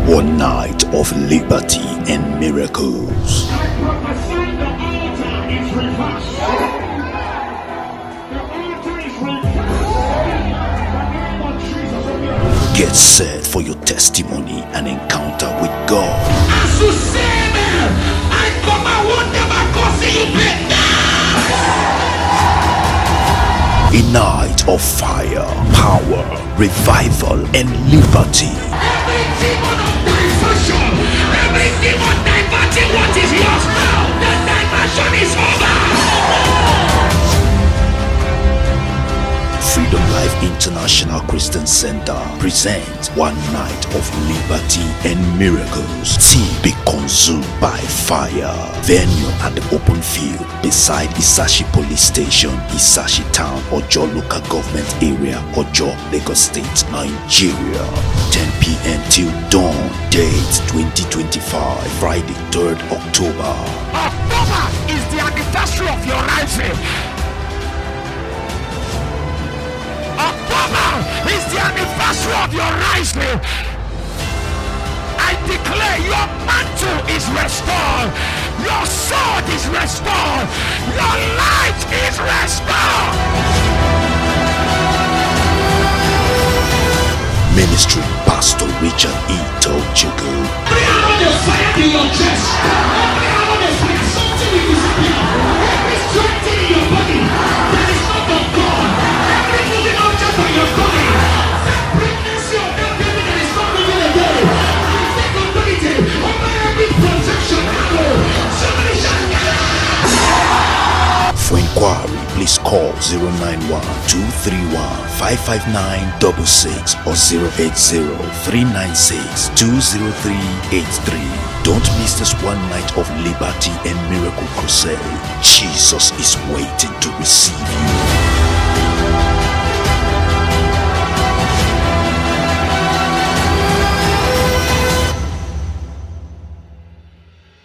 One night of liberty and miracles. Get set for your testimony and encounter with God. A night of fire, power, revival, and liberty. Every demon of diversion, every demon diverting what is yours now, the diversion is over. Freedom Life International Christian Center presents One Night of Liberty and Miracles. Team be consumed by fire. Venue at the open field beside Isashi Police Station, Isashi Town, Ojo Local Government Area, Ojo, Lagos State, Nigeria. 10 p.m. till dawn. Date 2025, Friday 3rd October. October is the anniversary of your rising. October is the anniversary of your rising. I declare your mantle is restored, your sword is restored, your light is restored. Ministry Pastor Richard E. Tochukwu. Every arrow they fire in your chest, every arrow they fire, something will disappear. Every strength in your body that is not of God, every moving object on your body, that pregnancy of that baby that is not moving again, I take authority over every projection arrow. Somebody shout, For inquiry, please call 091-231-55966 or 080-396-20383. Don't miss this one night of liberty and miracle crusade. Jesus is waiting to receive